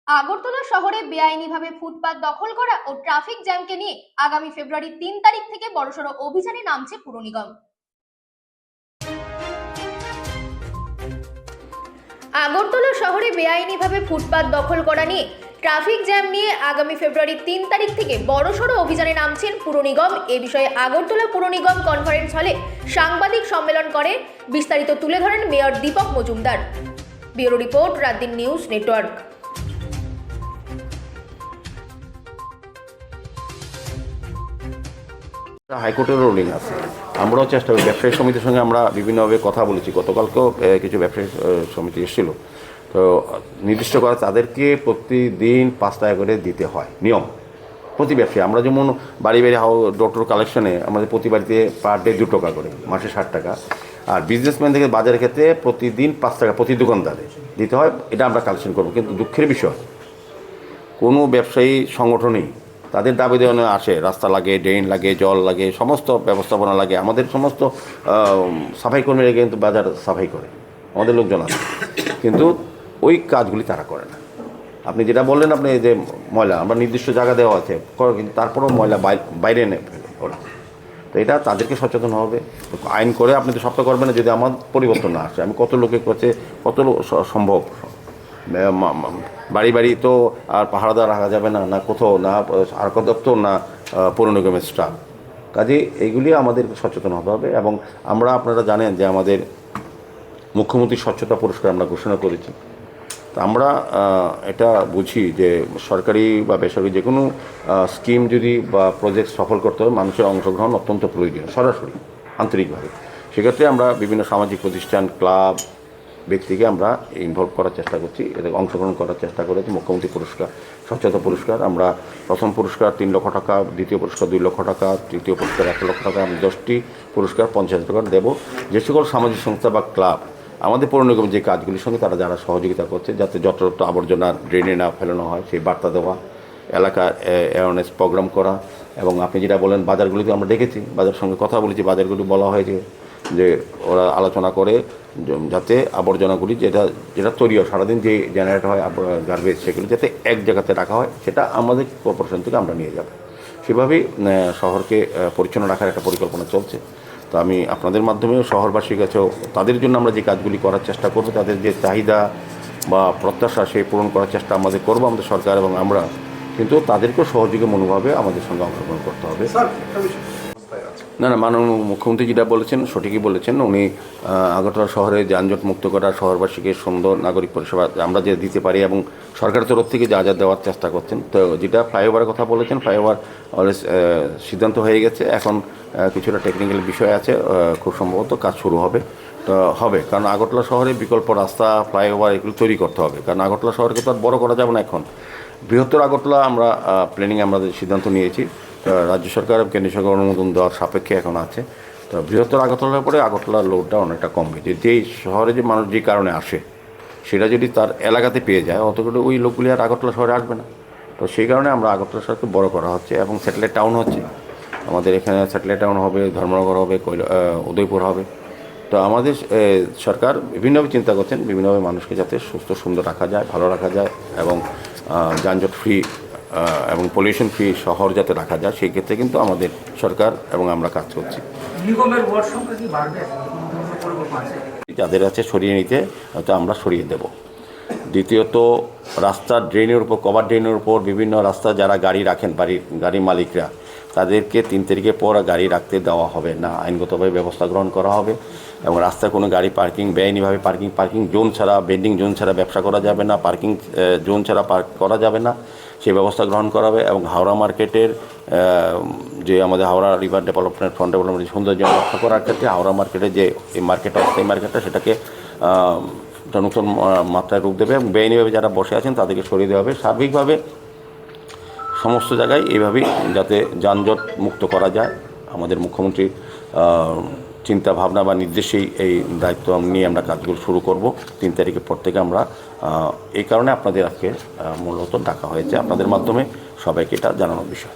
আগরতলা শহরে বেআইনিভাবে ফুটপাত দখল করা ও ট্রাফিক জ্যামকে নিয়ে আগামী ফেব্রুয়ারি 3 তারিখ থেকে বড়সড় অভিযানে নামছে পুর নিগম। আগরতলা শহরে বেআইনিভাবে ফুটপাত দখল করা নিয়ে ট্রাফিক জ্যাম নিয়ে আগামী ফেব্রুয়ারি 3 তারিখ থেকে বড়সড় অভিযানে নামছেন পুর নিগম। এ বিষয়ে আগরতলা পুর নিগম কনফারেন্স হলে সাংবাদিক সম্মেলন করে বিস্তারিত তুলে ধরেন mayor Deepak Majumdar. Bureau report, রাতদিন নিউজ নেটওয়ার্ক। হাইকোর্টের রুলিং আছে, আমরাও চেষ্টা করি। ব্যবসায়ী সমিতির সঙ্গে আমরা বিভিন্নভাবে কথা বলেছি, গতকালকেও কিছু ব্যবসায়ী সমিতি এসেছিল। তো নির্দিষ্ট করা তাদেরকে প্রতিদিন 5 টাকা করে দিতে হয় নিয়ম, প্রতি ব্যবসায়ী। আমরা যেমন বাড়ি বাড়ি ডক্টর কালেকশনে আমাদের প্রতি বাড়িতে পার ডে 2 টাকা করে, মাসে 60 টাকা। আর বিজনেসম্যান থেকে বাজারের ক্ষেত্রে প্রতিদিন 5 টাকা প্রতি দোকানদারে দিতে হয়, এটা আমরা কালেকশন করবো। কিন্তু দুঃখের বিষয়, কোনো ব্যবসায়ী সংগঠনই তাদের দাবি দেওয়ানো আসে, রাস্তা লাগে, ড্রেন লাগে, জল লাগে, সমস্ত ব্যবস্থাপনা লাগে। আমাদের সমস্ত সাফাই কর্মীরা কিন্তু বাজার সাফাই করে, আমাদের লোকজন আছে, কিন্তু ওই কাজগুলি তারা করে না। আপনি যেটা বললেন, আপনি যে ময়লা আমরা নির্দিষ্ট জায়গা দেওয়া আছে, কিন্তু তারপরেও ময়লা বাইরে এনে ফেলে ওরা। তো এটা তাদেরকে সচেতন হবে, আইন করে। আপনি তো সবটা করবেন না যদি আমার পরিবর্তন না আসে। আমি কত লোকের কাছে কত সম্ভব, বাড়ি বাড়ি তো আর পাহারাদার রাখা যাবে না, না কোথাও না আরক দপ্তর, না পৌর নিগমের স্টাফ। কাজে এইগুলি আমাদের সচেতন হতে হবে। এবং আমরা, আপনারা জানেন যে আমাদের মুখ্যমন্ত্রী স্বচ্ছতা পুরস্কার আমরা ঘোষণা করেছি। তো আমরা এটা বুঝি যে সরকারি বা বেসরকারি যে কোনো স্কিম যদি বা প্রজেক্ট সফল করতে হবে, মানুষের অংশগ্রহণ অত্যন্ত প্রয়োজন, সরাসরি আন্তরিকভাবে। সেক্ষেত্রে আমরা বিভিন্ন সামাজিক প্রতিষ্ঠান, ক্লাব, ব্যক্তিকে আমরা ইনভলভ করার চেষ্টা করছি, এতে অংশগ্রহণ করার চেষ্টা করেছি। মুখ্যমন্ত্রী পুরস্কার, স্বচ্ছতা পুরস্কার, আমরা প্রথম পুরস্কার 3 লক্ষ টাকা, দ্বিতীয় পুরস্কার 2 লক্ষ টাকা, তৃতীয় পুরস্কার 1 লক্ষ টাকা, আমি 10টি পুরস্কার 50,000 টাকা দেবো। যে সকল সামাজিক সংস্থা বা ক্লাব আমাদের পৌর নিগমের যে কাজগুলির সঙ্গে তারা যারা সহযোগিতা করছে, যাতে যত্রতত্র আবর্জনা ড্রেনে না ফেলানো হয়, সেই বার্তা দেওয়া, এলাকা অ্যাওয়ারনেস প্রোগ্রাম করা। এবং আপনি যেটা বলেন, বাজারগুলিতে আমরা দেখেছি, বাজারের সঙ্গে কথা বলেছি, বাজারগুলি বলা হয় যে ওরা আলোচনা করে যাতে আবর্জনাগুলি যেটা তৈরি হয় সারাদিন, যে জেনারেট হয় গার্বেজ, সেগুলি যাতে এক জায়গাতে রাখা হয়, সেটা আমাদের কর্পোরেশন থেকে আমরা নিয়ে যাব। সেভাবেই শহরকে পরিচ্ছন্ন রাখার একটা পরিকল্পনা চলছে। তো আমি আপনাদের মাধ্যমেও শহরবাসীর কাছেও তাদের জন্য আমরা যে কাজগুলি করার চেষ্টা করব, তাদের যে চাহিদা বা প্রত্যাশা সেই পূরণ করার চেষ্টা আমাদের করব, আমাদের সরকার এবং আমরা। কিন্তু তাদেরকেও সহযোগী মনোভাবে আমাদের সঙ্গে অংশগ্রহণ করতে হবে। না, মাননীয় মুখ্যমন্ত্রী যেটা বলেছেন ঠিকই বলেছেন। উনি আগরতলা শহরে যানজট মুক্ত করা, শহরবাসীকে সুন্দর নাগরিক পরিষেবা আমরা যে দিতে পারি এবং সরকারের তরফ থেকে যা দেওয়ার চেষ্টা করছেন। তো যেটা ফ্লাইওভারের কথা বলেছেন, ফ্লাইওভার অলরেডি সিদ্ধান্ত হয়ে গেছে। এখন কিছুটা টেকনিক্যাল বিষয় আছে, খুব সম্ভবত কাজ শুরু হবে। তো হবে, কারণ আগরতলা শহরে বিকল্প রাস্তা, ফ্লাইওভার এগুলো তৈরি করতে হবে। কারণ আগরতলা শহরকে তো আর বড় করা যাবে না। এখন বৃহত্তর আগরতলা আমরা প্ল্যানিং আমাদের সিদ্ধান্ত নিয়েছি, রাজ্য সরকার এবং কেন্দ্রীয় সরকার অনুমোদন দেওয়ার সাপেক্ষে এখন আছে। তো বৃহত্তর আগরতলার পরে আগরতলার লোডটা অনেকটা কমবে। যেই শহরে যে মানুষ যে কারণে আসে, সেটা যদি তার এলাকাতে পেয়ে যায়, অত করে ওই লোকগুলি আর আগরতলা শহরে আসবে না। তো সেই কারণে আমরা আগরতলা শহরকে বড় করা হচ্ছে এবং স্যাটেলাইট টাউন হচ্ছে। আমাদের এখানে স্যাটেলাইট টাউন হবে, ধর্মনগর হবে, উদয়পুর হবে। তো আমাদের সরকার বিভিন্নভাবে চিন্তা করছেন, বিভিন্নভাবে মানুষকে যাতে সুস্থ সুন্দর রাখা যায়, ভালো রাখা যায় এবং যানজট ফ্রি এবং পলিউশন ফ্রি শহর যাতে রাখা যায়, সেই ক্ষেত্রে কিন্তু আমাদের সরকার এবং আমরা কাজ করছি। যাদের আছে সরিয়ে নিতে, হয়তো আমরা সরিয়ে দেব। দ্বিতীয়ত, রাস্তার ড্রেনের উপর, কভার ড্রেনের উপর বিভিন্ন রাস্তা যারা গাড়ি রাখেন, গাড়ির মালিকরা, তাদেরকে 3 তারিখের পর গাড়ি রাখতে দেওয়া হবে না, আইনগতভাবে ব্যবস্থা গ্রহণ করা হবে। এবং রাস্তায় কোনো গাড়ি পার্কিং, বেআইনিভাবে পার্কিং জোন ছাড়া, বেন্ডিং জোন ছাড়া ব্যবসা করা যাবে না, পার্কিং জোন ছাড়া পার্ক করা যাবে না, সেই ব্যবস্থা গ্রহণ করা হবে। এবং হাওড়া মার্কেটের যে আমাদের Howrah river development fund development সৌন্দর্য রক্ষা করার ক্ষেত্রে হাওড়া মার্কেটে যে এই মার্কেট আছে, এই মার্কেটটা সেটাকে নতুন মাত্রায় রূপ দেবে এবং বেআইনিভাবে যারা বসে আছেন তাদেরকে সরিয়ে দেওয়া হবে। সার্বিকভাবে সমস্ত জায়গায় এইভাবেই যাতে যানজট মুক্ত করা যায়, আমাদের মুখ্যমন্ত্রীর চিন্তা ভাবনা বা নির্দেশেই এই দায়িত্ব নিয়ে আমরা কাজগুলো শুরু করব 3 তারিখের পর থেকে। আমরা এই কারণে আপনাদের আজকে মূলত ডাকা হয়েছে, আপনাদের মাধ্যমে সবাইকে এটা জানানোর বিষয়।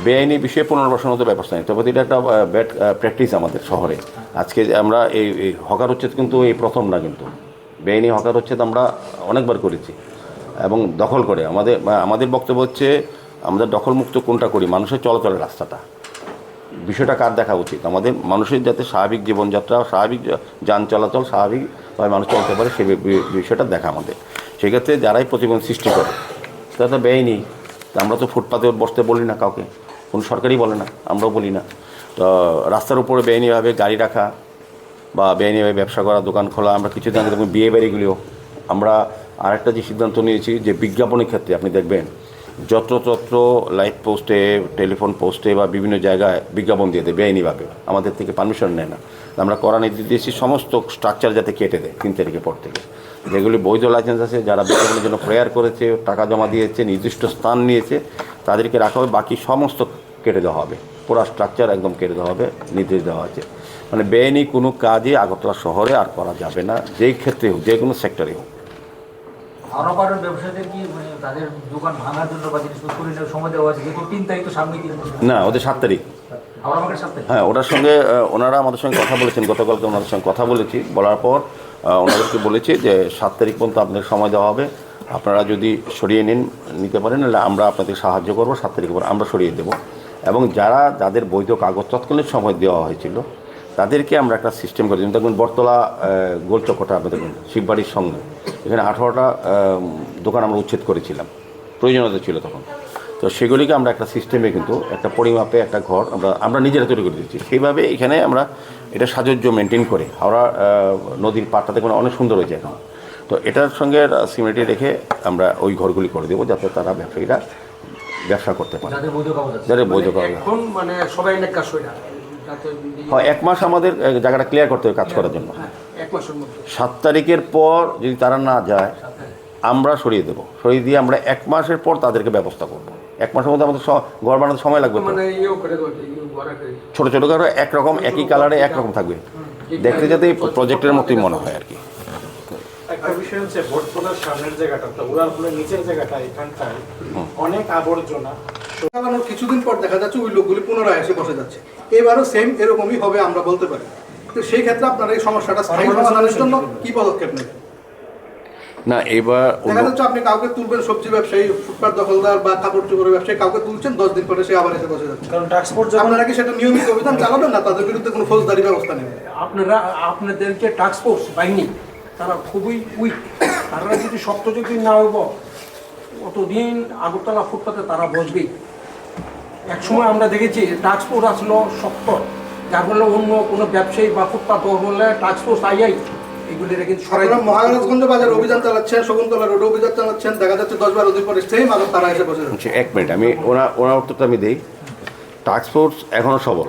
বেআইনি বিষয়ে পুনর্বাসনত ব্যবস্থা নিতে হবে। এটা একটা ব্যাড প্র্যাকটিস আমাদের শহরে। আজকে আমরা এই হকার উচ্ছেদ কিন্তু এই প্রথম না, কিন্তু বেআইনি হকার হচ্ছে তো আমরা অনেকবার করেছি এবং দখল করে আমাদের বক্তব্য হচ্ছে আমাদের দখলমুক্ত কোনটা করি, মানুষের চলাচলের রাস্তাটা, বিষয়টা কার দেখা উচিত, আমাদের মানুষের যাতে স্বাভাবিক জীবনযাত্রা, স্বাভাবিক যান চলাচল স্বাভাবিকভাবে মানুষ চলতে পারে সেই বিষয়টা দেখা আমাদের। সেক্ষেত্রে যারাই প্রতিবন্ধ সৃষ্টি করে তারা তো বেআইনি। আমরা তো ফুটপাতে বসতে বলি না কাউকে, কোনো সরকারই বলে না, আমরাও বলি না। তো রাস্তার উপরে বেআইনিভাবে গাড়ি রাখা বা বেআইনিভাবে ব্যবসা করা, দোকান খোলা, আমরা কিছু জানি। দেখুন বিয়ে বাড়িগুলিও আমরা আরেকটা যে সিদ্ধান্ত নিয়েছি যে বিজ্ঞাপনের ক্ষেত্রে আপনি দেখবেন যত্রতত্র লাইভ পোস্টে, টেলিফোন পোস্টে বা বিভিন্ন জায়গায় বিজ্ঞাপন দিয়ে দেয় বেআইনিভাবে, আমাদের থেকে পারমিশন নেয় না। আমরা কড়া নির্দেশ দিয়েছি সমস্ত স্ট্রাকচার যাতে কেটে দেয় 3 তারিখের পর থেকে। যেগুলি বৈধ লাইসেন্স আছে, যারা বিজ্ঞাপনের জন্য প্রেয়ার করেছে, টাকা জমা দিয়েছে, নির্দিষ্ট স্থান নিয়েছে, তাদেরকে রাখা হবে, বাকি সমস্ত কেটে দেওয়া হবে, পুরো স্ট্রাকচার একদম কেটে দেওয়া হবে, নির্দেশ দেওয়া আছে। মানে বেআইনি কোনো কাজই আগরতলা শহরে আর করা যাবে না, যেই ক্ষেত্রে হোক, যে কোনো সেক্টরে হোক। আরো কারণ ব্যবসাদের কি মানে তাদের দোকান ভাঙার জন্য বা জিনিসপত্র সরিয়ে সময় দেওয়া আছে, যেহেতু 3 তারিখ তো সামনে কি না, ওদের 7 তারিখ। আবার আমাদের সাথে হ্যাঁ, ওটার সঙ্গে ওনারা আমাদের সঙ্গে কথা বলেছেন, গতকালকে ওনাদের সঙ্গে কথা বলেছি, বলার পর ওনাদেরকে বলেছি যে 7 তারিখ পর্যন্ত আপনাদের সময় দেওয়া হবে, আপনারা যদি সরিয়ে নিতে পারেন তাহলে আমরা আপনাদের সাহায্য করবো, 7 তারিখ পর আমরা সরিয়ে দেবো। এবং যাদের বৈধ কাগজ তৎকালীন সময় দেওয়া হয়েছিল তাদেরকে আমরা একটা সিস্টেম করে দিই। দেখুন বটতলা গোলচক্করটা আপনি দেখুন, শিববাড়ির সঙ্গে এখানে 18টা দোকান আমরা উচ্ছেদ করেছিলাম, প্রয়োজনীয়তা ছিল তখন। তো সেগুলিকে আমরা একটা সিস্টেমে কিন্তু একটা পরিমাপে একটা ঘর আমরা নিজেরা তৈরি করে দিচ্ছি। সেইভাবে এখানে আমরা এটা সাজুজ্য মেনটেন করে হাওড়া নদীর পাড়টা দেখুন অনেক সুন্দর হয়েছে এখন। তো এটার সঙ্গে সিমেন্টি রেখে আমরা ওই ঘরগুলি করে দেবো যাতে তারা ব্যবসায়ীরা ব্যবসা করতে পারে, যাদের বৈধ কাগজ আছে। যাদের বৈধ কাগজ। এখন মানে সবাই অনেক কাজ হয় না, যাতে হয় 1 মাস আমাদের জায়গাটা ক্লিয়ার করতে হবে কাজ করার জন্য। 1 মাসের মধ্যে 7 তারিখের পর যদি তারা না যায় আমরা সরিয়ে দেবো, সরিয়ে দিয়ে আমরা 1 মাসের পর তাদেরকে ব্যবস্থা করবো। 1 মাসের মধ্যে আমাদের ঘর বানাতে সময় লাগবে তো। মানে ইয়েও করে দেবো, ঘরে করে ছোটো ছোটো ঘর একরকম, একই কালারে একরকম থাকবে, দেখতে যাতে প্রজেক্টের মতোই মনে হয় আর কি। একটা বিষয় হচ্ছে বটতলার সামনের জায়গাটা, উড়ালপুলের নিচের জায়গাটা, এখানটায় অনেক আবর্জনা। লাগানোর কিছুদিন পর দেখা যাচ্ছে ওই লোকগুলি পুনরায় এসে বসে যাচ্ছে। এবারও সেম এরকমই হবে আমরা বলতে পারি। তো সেই ক্ষেত্রে আপনারা এই সমস্যাটা স্থায়ী সমাধানের জন্য কি পদক্ষেপ নেবেন? না, এবার দেখা যাচ্ছে আপনি কাউকে তুলবেন, সবজি ব্যবসায়ী, ফুটপাত দখলদার বা কাপড় চোপড়ের ব্যবসায়ী কাউকে তুলছেন, 10 দিন পরে সে আবার এসে বসে যাচ্ছে। কারণ ট্রান্সপোর্ট আপনারা কি সেটা নিয়মিত অভিযান চালাবেন না, তাদের বিরুদ্ধে কোনো ফৌজদারি ব্যবস্থা নেবেন? আপনাদেরকে টাস্ক ফোর্স বাহিনী তারা খুবই উইক, তারা যদি শক্ত যদি না হইব অতদিন আগরতলা ফুটপাতে তারা বসবেই। একসময় আমরা দেখেছি টাস্ক ফোর্স আসলো শক্ত, যার ফলে অন্য কোনো ব্যবসায়ী বা ফুটপাত বললে টাস্ক ফোর্স আইয়াই এগুলির কিন্তু আপনারা মহারাজগঞ্জ বাজার অভিযান চালাচ্ছেন, শকুন্তলা রোড অভিযান চালাচ্ছেন, দেখা যাচ্ছে 10-12 দিন পরে সেম আবার তারা এসে বসে যাচ্ছে। 1 মিনিট আমি ওনার উত্তরটা আমি দিই। টাস্ক ফোর্স এখনও সবল।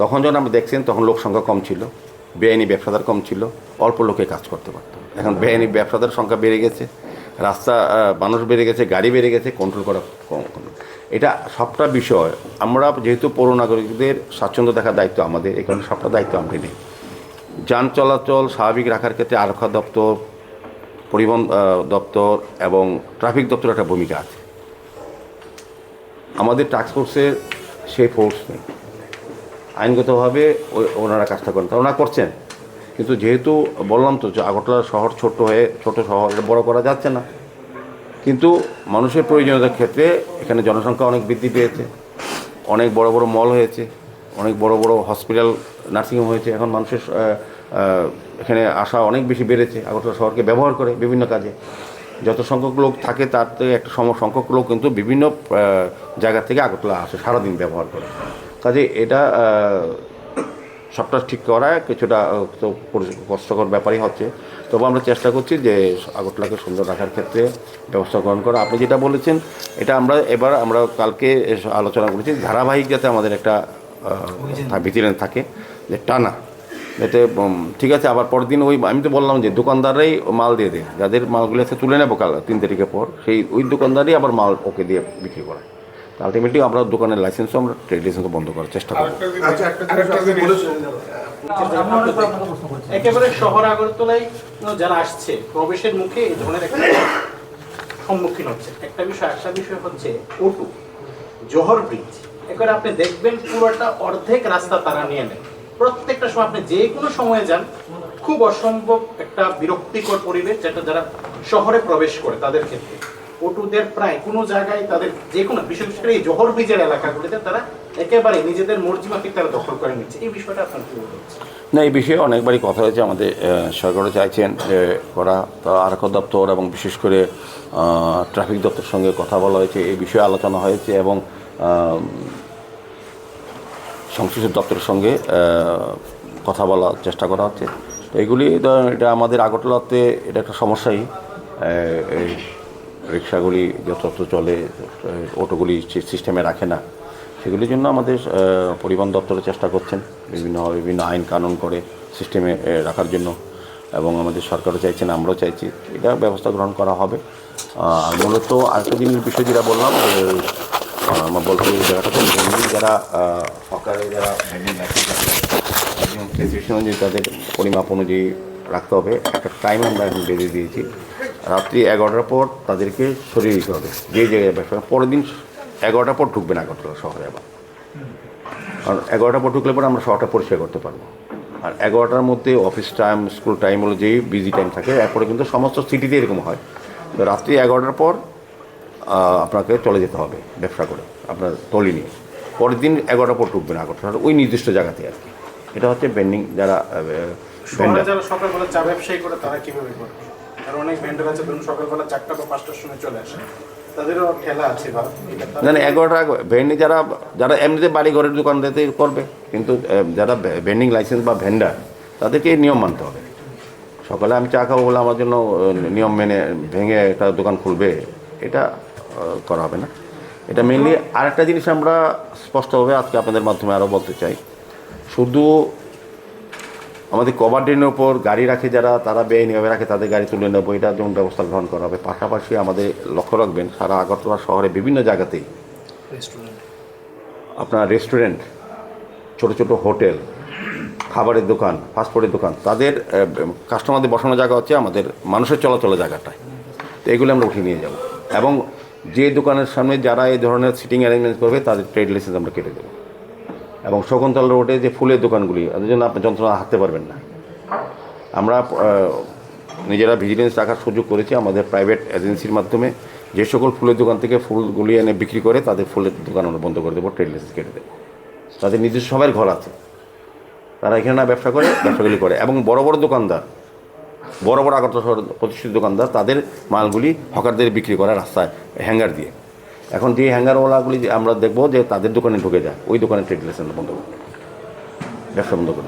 তখন যখন আমরা দেখছেন তখন লোক সংখ্যা কম ছিল, বেআইনি ব্যবসাদার কম ছিল, অল্প লোকে কাজ করতে পারত। এখন বেআইনি ব্যবসাদার সংখ্যা বেড়ে গেছে, রাস্তা মানুষ বেড়ে গেছে, গাড়ি বেড়ে গেছে, কন্ট্রোল করা কম। এটা সবটা বিষয় আমরা যেহেতু পৌর নাগরিকদের স্বাচ্ছন্দ্য দেখার দায়িত্ব আমাদের, এখানে সবটা দায়িত্ব আমরা নেই। যান চলাচল স্বাভাবিক রাখার ক্ষেত্রে আরক্ষা দপ্তর, পরিবহন দপ্তর এবং ট্রাফিক দপ্তরের একটা ভূমিকা আছে। আমাদের টাস্ক ফোর্সের সেই ফোর্স নেই, আইনগতভাবে ওনারা কাজটা করেন, তা ওনারা করছেন। কিন্তু যেহেতু বললাম তো যে আগরতলা শহর ছোট শহর, এটা বড় করা যাচ্ছে না। কিন্তু মানুষের প্রয়োজনীয়তার ক্ষেত্রে এখানে জনসংখ্যা অনেক বৃদ্ধি পেয়েছে, অনেক বড় বড় মল হয়েছে, অনেক বড় বড় হসপিটাল, নার্সিংহোম হয়েছে। এখন মানুষের এখানে আসা অনেক বেশি বেড়েছে, আগরতলা শহরকে ব্যবহার করে বিভিন্ন কাজে। যত সংখ্যক লোক থাকে তার থেকে একটা সংখ্যক লোক কিন্তু বিভিন্ন জায়গা থেকে আগরতলা আসে, সারাদিন ব্যবহার করে। কাজে এটা সবটা ঠিক করা কিছুটা তো কষ্টকর ব্যাপারই হচ্ছে। তবু আমরা চেষ্টা করছি যে আগরতলাকে সুন্দর রাখার ক্ষেত্রে ব্যবস্থা গ্রহণ করা। আপনি যেটা বলেছেন এটা আমরা কালকে আলোচনা করেছি, ধারাবাহিক যাতে আমাদের একটা ভিজিলেন্স থাকে, যে টানা যাতে ঠিক আছে। আবার পরের দিন আমি তো বললাম যে দোকানদাররাই মাল দিয়ে দেয়, যাদের মালগুলো আছে তুলে নেবো কাল 3 তারিখের পর, ওই দোকানদারই আবার মাল ওকে দিয়ে বিক্রি করে। আলটিমেটলি আমরা দোকানের লাইসেন্সও আমরা ট্রেড লাইসেন্সও বন্ধ করার চেষ্টা করব। একেবারে শহর আগরতলায় যারা আসছে প্রবেশের মুখে এই ধরনের একটা সম্মুখীন হচ্ছে। একটা বিষয় হচ্ছে ওটু জোহর ব্রিজ, এবারে আপনি দেখবেন পুরোটা অর্ধেক রাস্তা তারা নিয়ে নেন। প্রত্যেকটা সময় আপনি যে কোনো সময়ে যান খুব অসম্ভব একটা বিরক্তিকর পরিবেশ, যেটা যারা শহরে প্রবেশ করে তাদের ক্ষেত্রে পটুদের প্রায় কোনো জায়গায় তাদের যে কোনো, বিশেষ করে এই জোহর ব্রিজের এলাকাগুলিতে তারা একেবারে নিজেদের মর্জি মাফিক তারা দখল করে নিচ্ছে। এই বিষয়টা আপনার কি বলবেন? না, এই বিষয়ে অনেকবারই কথা হয়েছে। আমাদের সরকারও চাইছেন যে করা, তা আরক্ষা দপ্তর এবং বিশেষ করে ট্রাফিক দপ্তরের সঙ্গে কথা বলা হয়েছে, এই বিষয়ে আলোচনা হয়েছে এবং সংশ্লিষ্ট দপ্তরের সঙ্গে কথা বলার চেষ্টা করা হচ্ছে। তো এগুলি এটা আমাদের আগরতলাতে এটা একটা সমস্যাই, এই রিক্সাগুলি যত্রতত্র চলে, অটোগুলি সিস্টেমে রাখে না, সেগুলির জন্য আমাদের পরিবহন দপ্তরের চেষ্টা করছেন বিভিন্ন আইন কানুন করে সিস্টেমে রাখার জন্য, এবং আমাদের সরকারও চাইছেন, আমরাও চাইছি এটা ব্যবস্থা গ্রহণ করা হবে। আর মূলত আরেকটা জিনিস বিষয় যেটা বললাম, আমার বলতে এই জায়গাটাতে যারা সরকারে যারা অনুযায়ী তাদের পরিমাপ অনুযায়ী রাখতে হবে। একটা টাইম আমরা এখন বেঁধে দিয়েছি, রাত্রি 11টার পর তাদেরকে সরিয়ে দিতে হবে যে জায়গায় ব্যবসা। পরের দিন 11টার পর ঢুকবে না আগরতলা শহরে আবার, কারণ 11টার পর ঢুকলে পরে আমরা শহরটা পরিষ্কার করতে পারবো। আর 11টার মধ্যে অফিস টাইম, স্কুল টাইম হলো যেই বিজি টাইম থাকে, এরপরে কিন্তু সমস্ত সিটিতে এরকম হয়। তো রাত্রি 11টার পর আপনাকে চলে যেতে হবে ব্যবসা করে আপনার টলি নিয়ে। পরের দিন 11টার পর ঢুকবে না আগরতলার ওই নির্দিষ্ট জায়গাতে আর কি। এটা হচ্ছে ভেন্ডিং যারা শহরে যারা সকালবেলা চা ব্যবসায়ী করে তারা কিভাবে করবে? আর অনেক ভেন্ডার আছে ধরুন সকালবেলা 4টা বা 5টার সময় চলে আসে, তাদেরও ঠেলা আছে বা না 11টা ভেন্ডিং যারা এমনিতে বাড়ি ঘরের দোকান দিতে করবে, কিন্তু যারা ভেন্ডিং লাইসেন্স বা ভেন্ডার তাদেরকে এই নিয়ম মানতে হবে। সকালে আমি চা খাবো বলে আমার জন্য নিয়ম মেনে ভেঙে একটা দোকান খুলবে, এটা করা হবে না। এটা মেনলি আরেকটা জিনিস আমরা স্পষ্টভাবে আজকে আপনাদের মাধ্যমে আরও বলতে চাই, শুধু আমাদের কভার ড্রেনের ওপর গাড়ি রাখে যারা, তারা বেআইনিভাবে রাখে, তাদের গাড়ি তুলে নেবো, এটা যেমন ব্যবস্থা গ্রহণ করা হবে। পাশাপাশি আমাদের লক্ষ্য রাখবেন সারা আগরতলা শহরে বিভিন্ন জায়গাতেই আপনার রেস্টুরেন্ট, ছোট ছোট হোটেল, খাবারের দোকান, ফাস্টফুডের দোকান, তাদের কাস্টমারদের বসানোর জায়গা হচ্ছে আমাদের মানুষের চলাচলের জায়গাটায়। তো এগুলো আমরা উঠিয়ে নিয়ে যাব, এবং যে দোকানের সামনে যারা এই ধরনের সিটিং অ্যারেঞ্জমেন্ট করবে তাদের ট্রেড লাইসেন্স আমরা কেটে দেবো। এবং শকুন্তলা রোডে যে ফুলের দোকানগুলি, তাদের জন্য আপনি যন্ত্রণা হাঁটতে পারবেন না। আমরা নিজেরা ভিজিলেন্স রাখার সুযোগ করেছি আমাদের প্রাইভেট এজেন্সির মাধ্যমে। যে সকল ফুলের দোকান থেকে ফুলগুলি এনে বিক্রি করে তাদের ফুলের দোকান আমরা বন্ধ করে দেবো, ট্রেড লাইসেন্স কেটে দেবো। তাদের নিজস্ব সবার ঘর আছে, তারা এখানে না ব্যবসা করে, ব্যবসাগুলি করে। এবং বড় বড় দোকানদার, বড় বড় আগরতলা শহর প্রতিষ্ঠিত দোকানদার, তাদের মালগুলি হকারদের বিক্রি করে রাস্তায় হ্যাঙ্গার দিয়ে। এখন যে হ্যাঙ্গারওয়ালাগুলি আমরা দেখবো যে তাদের দোকানে ঢুকে যায়, ওই দোকানে ট্রেড লাইসেন্স বন্ধ করে, ব্যবসা বন্ধ করে।